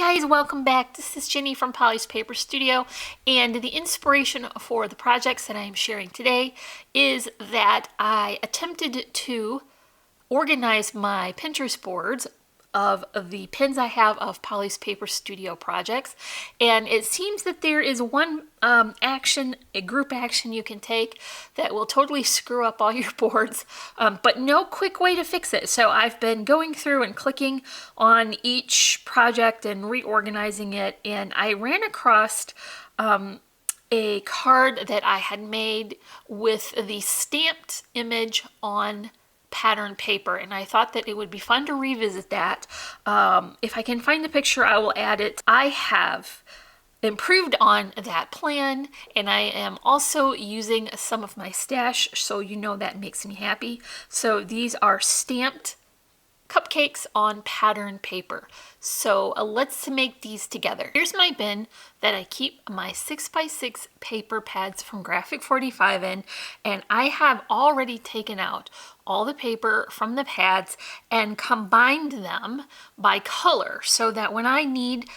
guys, welcome back. This is Jenny from Polly's Paper Studio, and the inspiration for the projects that I am sharing today is that I attempted to organize my Pinterest boards of the pins I have of Polly's Paper Studio projects, and it seems that there is one a group action you can take that will totally screw up all your boards, but no quick way to fix it. So I've been going through and clicking on each project and reorganizing it, and I ran across a card that I had made with the stamped image on pattern paper, and I thought that it would be fun to revisit that. If I can find the picture, I will add it. I have improved on that plan, and I am also using some of my stash, so you know that makes me happy. So these are stamped cupcakes on pattern paper. So let's make these together. Here's my bin that I keep my 6x6 paper pads from Graphic 45 in, and I have already taken out all the paper from the pads and combined them by color so that when I need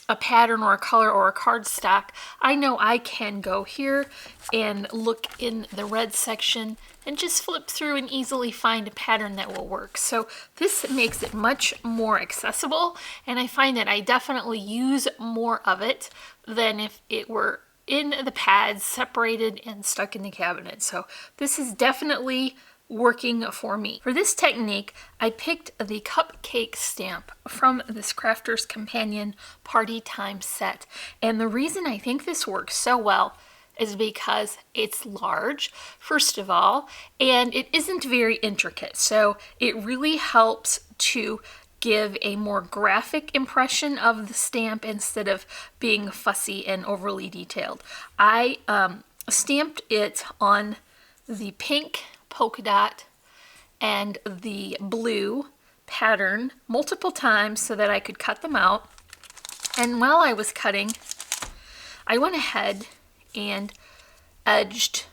a pattern or a color or a cardstock, I know I can go here and look in the red section and just flip through and easily find a pattern that will work. So this makes it much more accessible, and I find that I definitely use more of it than if it were in the pads, separated and stuck in the cabinet. So this is definitely working for me. For this technique, I picked the cupcake stamp from this Crafter's Companion Party Time set. And the reason I think this works so well is because it's large, first of all, and it isn't very intricate. So it really helps to give a more graphic impression of the stamp instead of being fussy and overly detailed. I stamped it on the pink polka dot and the blue pattern multiple times so that I could cut them out. And while I was cutting, I went ahead and edged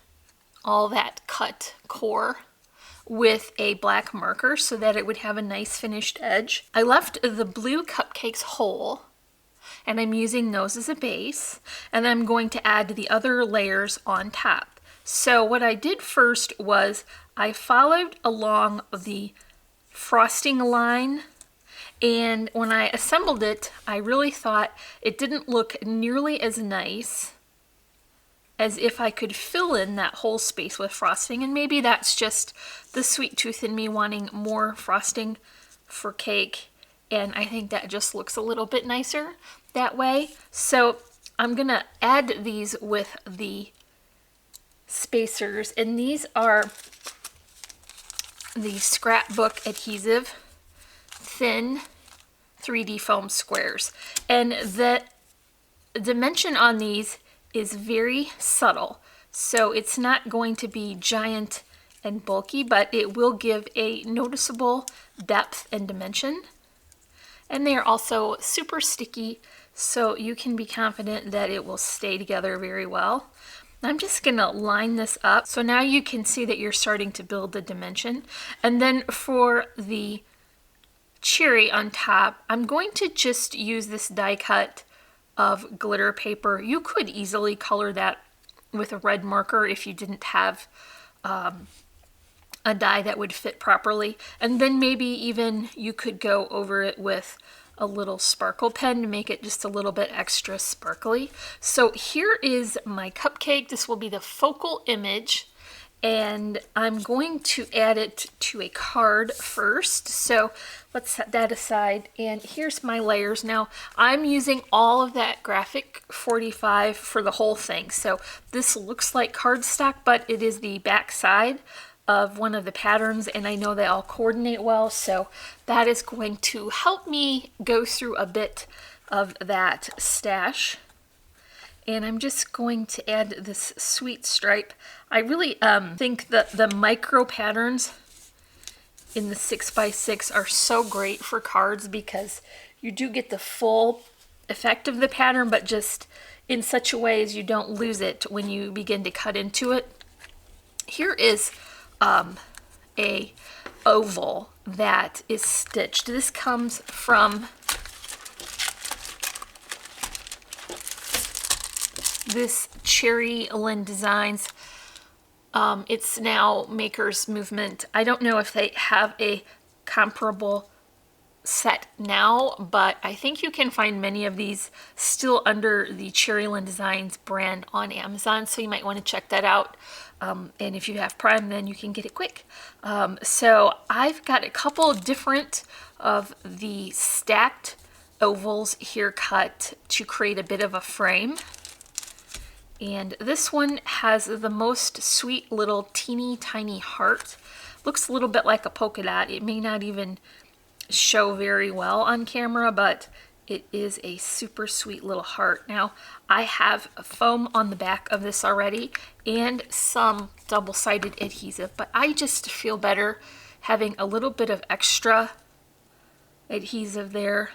all that cut core with a black marker so that it would have a nice finished edge. I left the blue cupcakes whole, and I'm using those as a base, and I'm going to add the other layers on top. So what I did first was I followed along the frosting line, and when I assembled it, I really thought it didn't look nearly as nice as if I could fill in that whole space with frosting. And maybe that's just the sweet tooth in me wanting more frosting for cake, and I think that just looks a little bit nicer that way. So I'm gonna add these with the spacers, and these are the scrapbook adhesive thin 3D foam squares, and the dimension on these is very subtle, so it's not going to be giant and bulky, but it will give a noticeable depth and dimension. And they are also super sticky, so you can be confident that it will stay together very well. I'm just gonna line this up, so now you can see that you're starting to build the dimension. And then for the cherry on top, I'm going to just use this die cut of glitter paper. You could easily color that with a red marker if you didn't have a die that would fit properly. And then maybe even you could go over it with a little sparkle pen to make it just a little bit extra sparkly. So here is my cupcake. This will be the focal image, and I'm going to add it to a card first. So let's set that aside, and here's my layers. Now I'm using all of that Graphic 45 for the whole thing. So this looks like cardstock, but it is the back side of one of the patterns, and I know they all coordinate well, so that is going to help me go through a bit of that stash. And I'm just going to add this sweet stripe. I really think that the micro patterns in the 6x6 are so great for cards because you do get the full effect of the pattern, but just in such a way as you don't lose it when you begin to cut into it. Here is a oval that is stitched. This comes from this Cherry Lynn Designs. It's now Maker's Movement. I don't know if they have a comparable set now, but I think you can find many of these still under the Cherry Lynn Designs brand on Amazon, so you might want to check that out. And if you have Prime, then you can get it quick. So I've got a couple different of the stacked ovals here cut to create a bit of a frame. And this one has the most sweet little teeny tiny heart. Looks a little bit like a polka dot. It may not even show very well on camera, but it is a super sweet little heart. Now, I have a foam on the back of this already and some double-sided adhesive, but I just feel better having a little bit of extra adhesive there,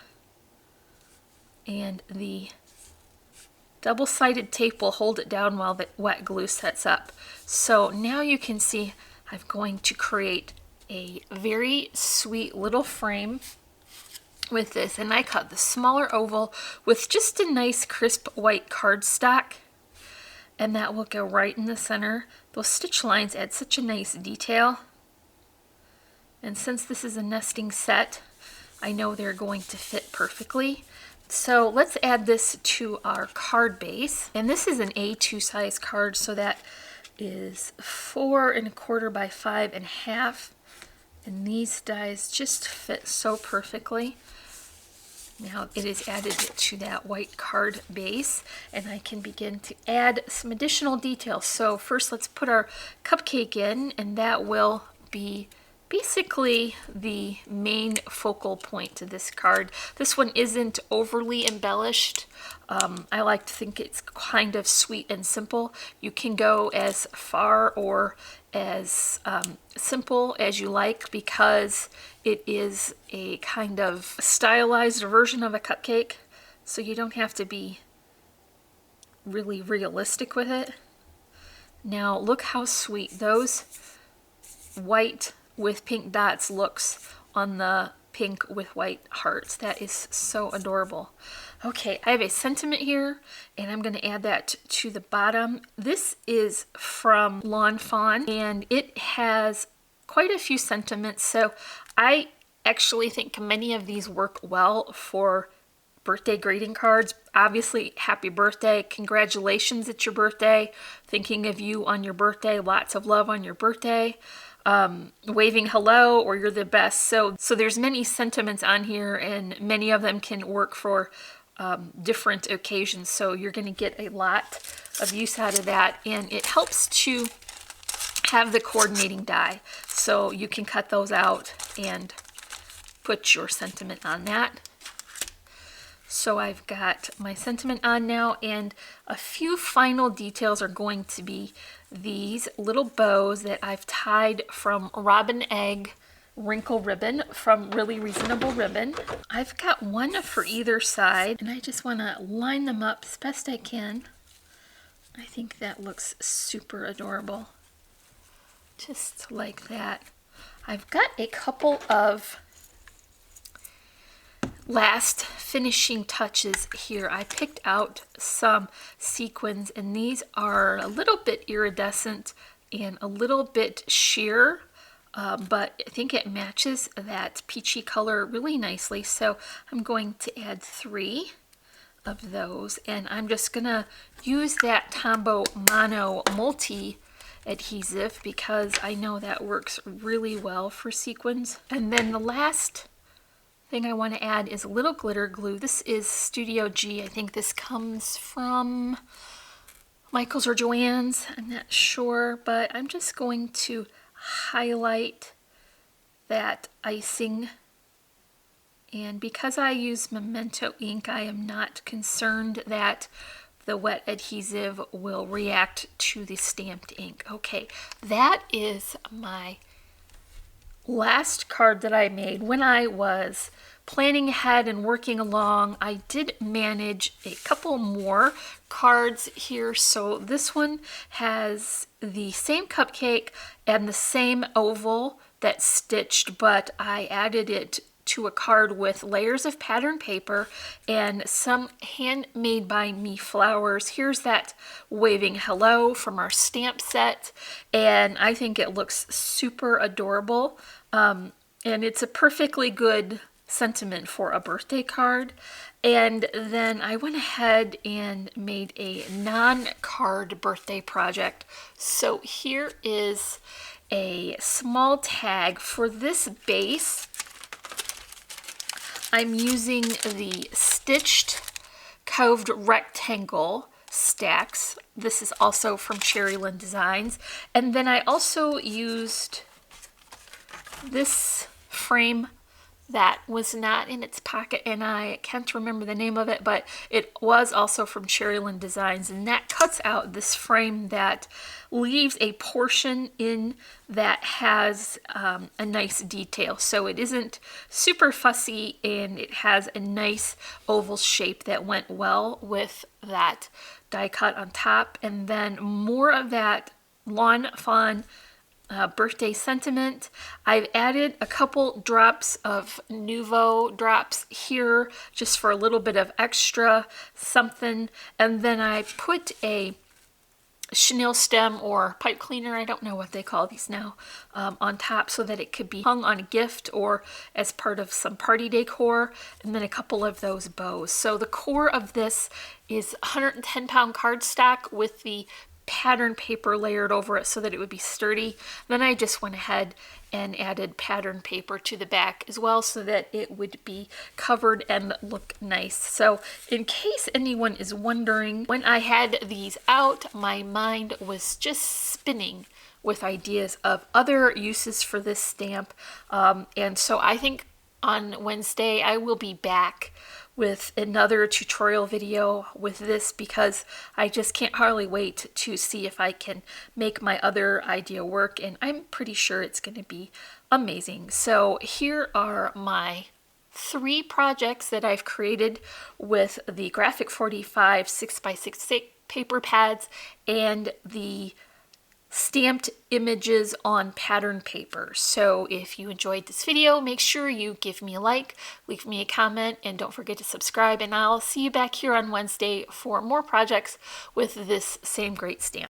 and the double-sided tape will hold it down while the wet glue sets up. So now you can see I'm going to create a very sweet little frame with this, and I cut the smaller oval with just a nice crisp white cardstock, and that will go right in the center. Those stitch lines add such a nice detail, and since this is a nesting set, I know they're going to fit perfectly. So let's add this to our card base, and this is an A2 size card, so that is 4 1/4 by 5 1/2. And these dies just fit so perfectly. Now it is added to that white card base, and I can begin to add some additional details. So first let's put our cupcake in, and that will be basically the main focal point to this card. This one isn't overly embellished. I like to think it's kind of sweet and simple. You can go as far or as simple as you like, because it is a kind of stylized version of a cupcake, so you don't have to be really realistic with it. Now look how sweet those white with pink dots looks on the pink with white hearts. That is so adorable. Okay, I have a sentiment here, and I'm going to add that to the bottom. This is from Lawn Fawn, and it has quite a few sentiments, so I actually think many of these work well for birthday greeting cards. Obviously, happy birthday, congratulations, it's your birthday, thinking of you on your birthday, lots of love on your birthday, waving hello, or you're the best. So there's many sentiments on here, and many of them can work for different occasions, so you're going to get a lot of use out of that, and it helps to have the coordinating die, so you can cut those out and put your sentiment on that. So I've got my sentiment on now, and a few final details are going to be these little bows that I've tied from Robin Egg wrinkle ribbon from Really Reasonable Ribbon. I've got one for either side, and I just want to line them up as best I can. I think that looks super adorable. Just like that. I've got a couple of last finishing touches here. I picked out some sequins, and these are a little bit iridescent and a little bit sheer, but I think it matches that peachy color really nicely. So I'm going to add 3 of those, and I'm just gonna use that Tombow Mono Multi adhesive because I know that works really well for sequins. And then the last thing I want to add is a little glitter glue. This is Studio G. I think this comes from Michael's or Joann's. I'm not sure, but I'm just going to highlight that icing. And because I use Memento ink, I am not concerned that the wet adhesive will react to the stamped ink. Okay, that is my last card that I made. When I was planning ahead and working along, I did manage a couple more cards here. So this one has the same cupcake and the same oval that's stitched, but I added it to a card with layers of pattern paper and some handmade by me flowers. Here's that waving hello from our stamp set, and I think it looks super adorable. And it's a perfectly good sentiment for a birthday card. And then I went ahead and made a non-card birthday project. So here is a small tag for this base. I'm using the stitched coved rectangle stacks. This is also from Cherylyn Designs. And then I also used this frame that was not in its pocket, and I can't remember the name of it, but it was also from Cherylyn Designs, and that cuts out this frame that leaves a portion in that has a nice detail. So it isn't super fussy, and it has a nice oval shape that went well with that die cut on top. And then more of that Lawn Fawn birthday sentiment. I've added a couple drops of Nuvo drops here just for a little bit of extra something, and then I put a chenille stem or pipe cleaner, I don't know what they call these now, on top so that it could be hung on a gift or as part of some party decor, and then a couple of those bows. So the core of this is 110-pound cardstock with the pattern paper layered over it so that it would be sturdy. Then I just went ahead and added pattern paper to the back as well so that it would be covered and look nice. So in case anyone is wondering, when I had these out, my mind was just spinning with ideas of other uses for this stamp. And so I think on Wednesday I will be back with another tutorial video with this, because I just can't hardly wait to see if I can make my other idea work, and I'm pretty sure it's going to be amazing. So here are my 3 projects that I've created with the Graphic 45 6x6 paper pads and the stamped images on pattern paper. So if you enjoyed this video, make sure you give me a like, leave me a comment, and don't forget to subscribe, and I'll see you back here on Wednesday for more projects with this same great stamp.